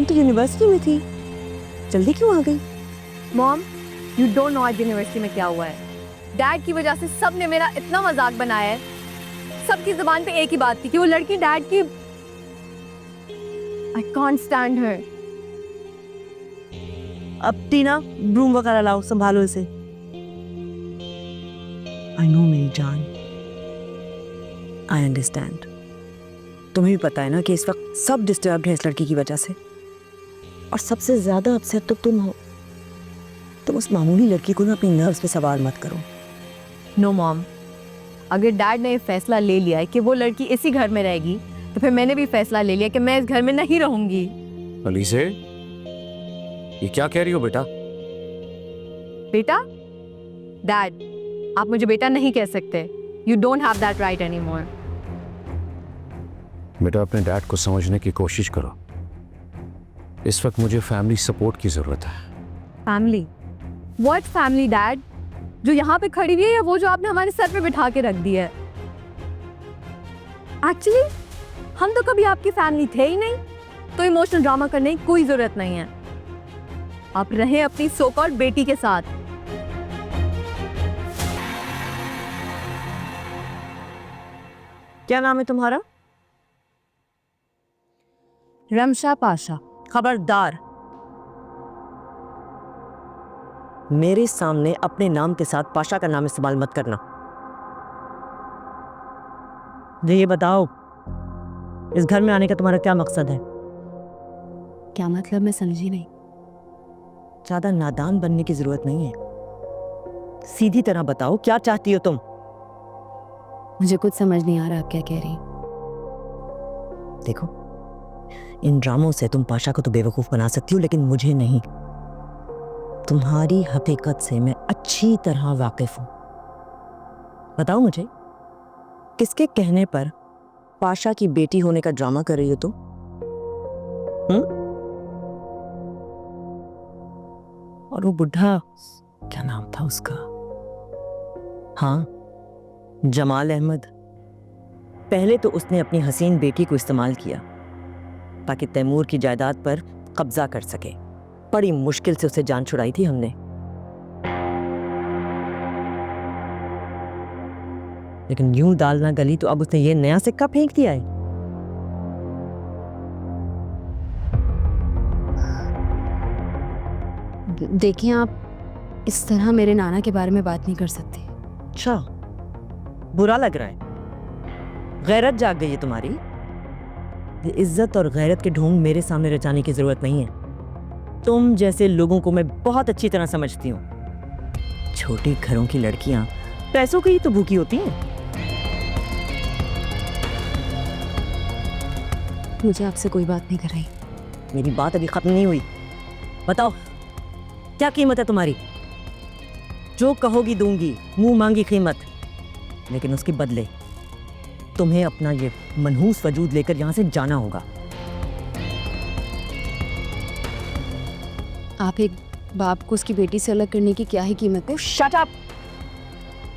तो यूनिवर्सिटी में थी, जल्दी क्यों आ गई? मॉम, यू डोंट नो आज यूनिवर्सिटी में क्या हुआ है। डैड की वजह से सबने मेरा इतना मजाक बनाया है। सबकी जुबान पे एक ही बात थी कि वो लड़की डैड की। आई कांट स्टैंड हर। अब टीना ब्रूम वगैरह लाओ, संभालो इसे। आई नो मेरी जान, आई अंडरस्टैंड। तुम्हें भी पता है ना कि इस वक्त सब डिस्टर्ब है इस लड़की की वजह से, और सबसे ज्यादा अपसेट तो तुम हो। तुम उस मामूली लड़की को ना अपनी नर्व्स पे सवार मत करो। नो मॉम, अगर डैड ने ये फैसला ले लिया है कि वो लड़की इसी घर में रहेगी, तो फिर मैंने भी फैसला ले लिया कि मैं इस घर में नहीं रहूंगी। अलीसे, ये क्या कह रही हो बेटा? बेटा? डैड, आप मुझे बेटा नहीं कह सकते। You don't have that right any more. बेटा, अपने डैड को समझने की कोशिश करो। इस वक्त मुझे फैमिली सपोर्ट की जरूरत है। फैमिली? What family dad? जो यहाँ पे खड़ी हुई है या वो जो आपने हमारे सर पे बिठा के रख दी है? एक्चुअली हम तो कभी आपकी फैमिली थे ही नहीं, तो इमोशनल ड्रामा करने की कोई जरूरत नहीं है। आप रहें अपनी सो कॉल्ड बेटी के साथ। क्या नाम है तुम्हारा? रमशा पाशा। खबरदार, मेरे सामने अपने नाम के साथ पाशा का नाम इस्तेमाल मत करना। ये बताओ, इस घर में आने का तुम्हारा क्या मकसद है? क्या मतलब? मैं समझी नहीं। ज्यादा नादान बनने की जरूरत नहीं है, सीधी तरह बताओ क्या चाहती हो तुम? मुझे कुछ समझ नहीं आ रहा आप क्या कह रही। देखो, इन ड्रामों से तुम पाशा को तो बेवकूफ बना सकती हो, लेकिन मुझे नहीं। तुम्हारी हकीकत से मैं अच्छी तरह वाकिफ हूं। बताओ मुझे, किसके कहने पर पाशा की बेटी होने का ड्रामा कर रही हो तुम? और वो बुढ़ा, क्या नाम था उसका? हाँ, जमाल अहमद। पहले तो उसने अपनी हसीन बेटी को इस्तेमाल किया ताकि तैमूर की जायदाद पर कब्जा कर सके। बड़ी मुश्किल से उसे जान छुड़ाई थी हमने, लेकिन यूं दाल ना गली तो अब उसने ये नया सिक्का फेंक दिया है। देखिए, आप इस तरह मेरे नाना के बारे में बात नहीं कर सकते। अच्छा, बुरा लग रहा है? गैरत जाग गई है तुम्हारी? ये इज्जत और गैरत के ढोंग मेरे सामने रचाने की जरूरत नहीं है। तुम जैसे लोगों को मैं बहुत अच्छी तरह समझती हूँ। छोटे घरों की लड़कियां पैसों की ही तो भूखी होती हैं। मुझे आपसे कोई बात नहीं कर रही। मेरी बात अभी खत्म नहीं हुई। बताओ, क्या कीमत है तुम्हारी? जो कहोगी दूंगी, मुंह मांगी कीमत, लेकिन उसके बदले तुम्हें अपना ये मनहूस वजूद लेकर यहां से जाना होगा। आप एक बाप को उसकी बेटी से अलग करने की क्या ही कीमत है? Shut up!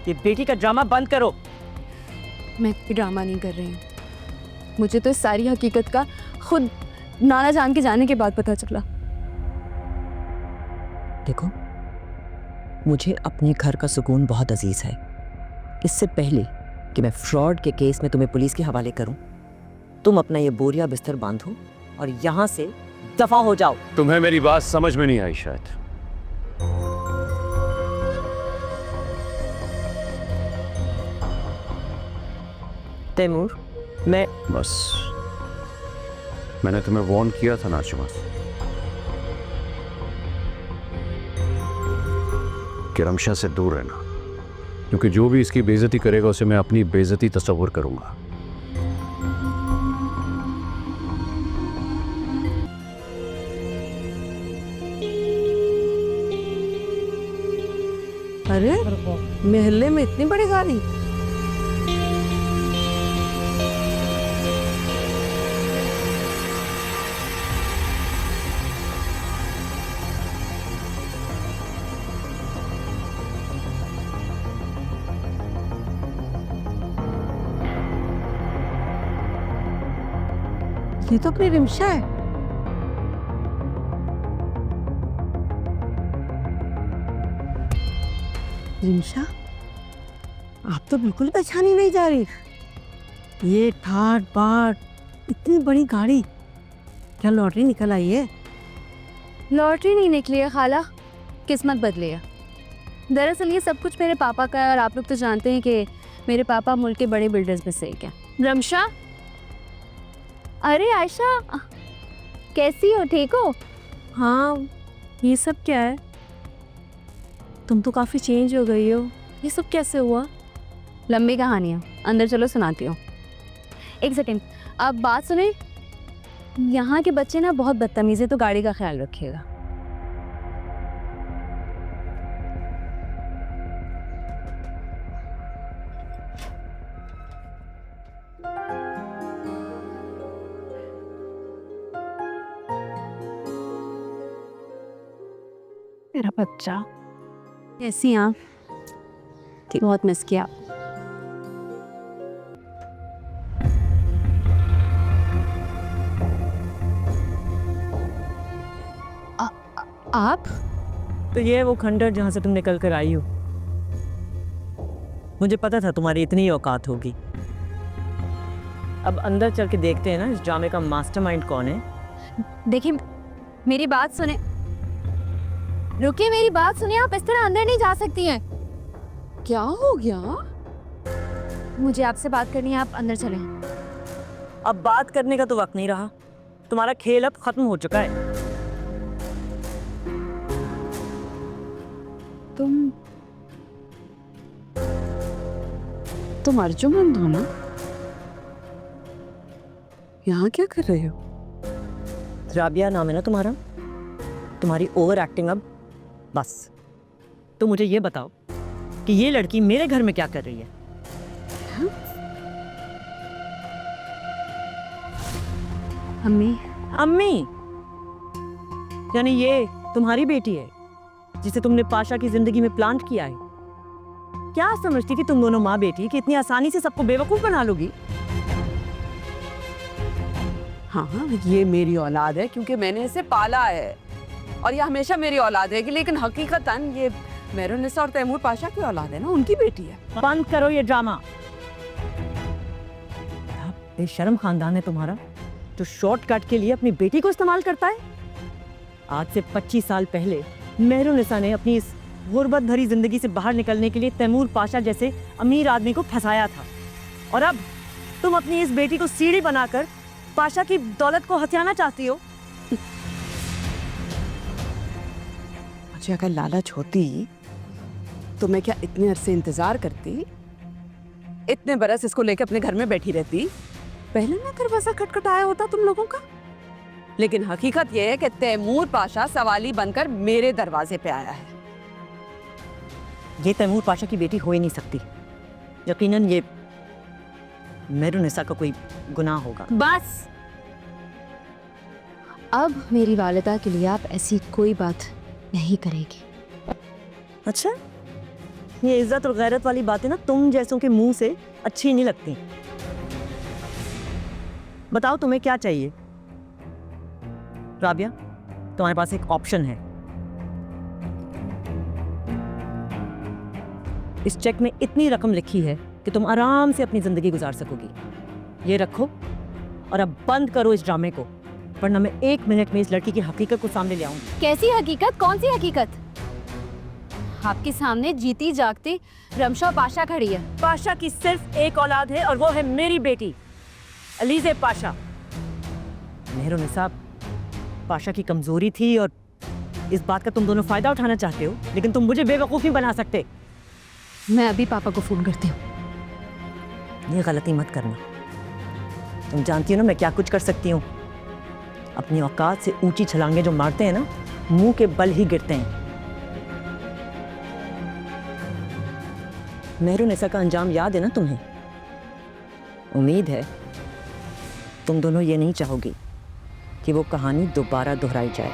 ये बेटी का ड्रामा बंद करो। मैं कोई ड्रामा नहीं कर रही हूँ। मुझे तो इस सारी हकीकत का खुद नाना जान के जाने के बाद पता चला। देखो, मुझे अपने घर का सुकून बहुत अजीज है। इससे पहले कि मैं फ्रॉड के केस में तुम्हें पुलिस के हवाले करूं, तुम अपना ये बोरिया बिस्तर बांधो और यहां से दफा हो जाओ। तुम्हें मेरी बात समझ में नहीं आई शायद। तैमूर, मैं बस, मैंने तुम्हें वार्न किया था नाजुमा कि रमशा से दूर रहना, क्योंकि जो भी इसकी बेइज्जती करेगा उसे मैं अपनी बेइज्जती तस्वुर करूंगा। अरे, महल्ले में इतनी बड़ी गाड़ी? ये तो अपनी रिमशा है। रिंशा, आप तो बिल्कुल पहचानी नहीं जा रही। ये ठाट बाट, इतनी बड़ी गाड़ी, क्या लॉटरी निकल आई है? लॉटरी नहीं निकली है खाला, किस्मत बदली है। दरअसल ये सब कुछ मेरे पापा का है और आप लोग तो जानते हैं कि मेरे पापा मुल्क के बड़े बिल्डर्स में से एक हैं। रमशा, अरे आयशा, कैसी हो? ठीक हो? हाँ, ये सब क्या है? तुम तो काफ़ी चेंज हो गई हो, ये सब कैसे हुआ? लंबी कहानी है, अंदर चलो सुनाती हूँ। एक सेकेंड, आप बात सुने। यहाँ के बच्चे ना बहुत बदतमीज़ है, तो गाड़ी का ख्याल रखिएगा। मेरा बच्चा, कैसी हैं आप? ठीक, बहुत मिस किया। आप? तो ये है वो खंडर जहाँ से तुम निकल कर आई हो। मुझे पता था तुम्हारी इतनी ही औकात होगी। अब अंदर चल के देखते हैं ना इस ड्रामे का मास्टरमाइंड कौन है। देखिए, मेरी बात सुने। रुकिए, मेरी बात सुनिए। आप इस तरह अंदर नहीं जा सकती हैं। क्या हो गया? मुझे आपसे बात करनी है, आप अंदर चलें। अब बात करने का तो वक्त नहीं रहा, तुम्हारा खेल अब खत्म हो चुका है। तुम अर्जुमंद हो ना? यहाँ क्या कर रहे हो? राबिया नाम है ना तुम्हारा? तुम्हारी ओवर एक्टिंग अब बस। तो मुझे ये बताओ कि ये लड़की मेरे घर में क्या कर रही है? अम्मी। अम्मी? यानी ये तुम्हारी बेटी है जिसे तुमने पाशा की जिंदगी में प्लांट किया है? क्या समझती थी तुम दोनों माँ बेटी कि इतनी आसानी से सबको बेवकूफ बना लोगी? हाँ, ये मेरी औलाद है क्योंकि मैंने इसे पाला है और ये हमेशा मेरी औलाद रहेगी। लेकिन हकीकतन ये मेहरुन्निसा और तैमूर पाशा की औलाद है ना, उनकी बेटी है। बंद करो ये ड्रामा। बेशर्म खानदान है तुम्हारा जो शॉर्टकट के लिए अपनी बेटी को इस्तेमाल करता है। आज से 25 साल पहले मेहरुन्निसा ने अपनी इस गुर्बत भरी जिंदगी से बाहर निकलने के लिए तैमूर पाशा जैसे अमीर आदमी को फंसाया था, और अब तुम अपनी इस बेटी को सीढ़ी बनाकर पाशा की दौलत को हथियाना चाहती हो। मुझे अगर लालच होती तो मैं क्या इतने अरसे इंतजार करती? इतने बरस इसको लेकर अपने घर में बैठी रहती? पहले ना दरवाजा खटखटाया होता तुम लोगों का। लेकिन हकीकत यह है कि तैमूर पाशा सवाली बनकर मेरे दरवाजे पे आया है। ये तैमूर पाशा की बेटी हो ही नहीं सकती। यकीनन ये मेहरुन्निसा का कोई गुनाह होगा। बस, अब मेरी वालिदा के लिए आप ऐसी कोई बात नहीं करेगी। अच्छा, ये इज्जत और गैरत वाली बातें ना तुम जैसों के मुंह से अच्छी नहीं लगती। बताओ तुम्हें क्या चाहिए? राबिया, तुम्हारे पास एक ऑप्शन है। इस चेक में इतनी रकम लिखी है कि तुम आराम से अपनी जिंदगी गुजार सकोगी। ये रखो और अब बंद करो इस ड्रामे को, वरना मैं 1 मिनट में इस लड़की की हकीकत को सामने ले आऊंगी। कैसी हकीकत? कौन सी हकीकत? आपके सामने जीती जागती रमशा पाशा खड़ी है। पाशा की सिर्फ एक औलाद है और वो है मेरी बेटी अलीज़े पाशा। मेहरुन्निसा पाशा की कमजोरी थी और इस बात का तुम दोनों फायदा उठाना चाहते हो, लेकिन तुम मुझे बेवकूफ नहीं बना सकते। मैं अभी पापा को फोन करती हूँ। ये गलती मत करना। तुम जानती हो ना मैं क्या कुछ कर सकती हूँ। अपनी औकात से ऊंची छलांगे जो मारते हैं ना, मुंह के बल ही गिरते हैं। मेहरुन्निसा का अंजाम याद है ना तुम्हें? उम्मीद है तुम दोनों ये नहीं चाहोगी कि वो कहानी दोबारा दोहराई जाए।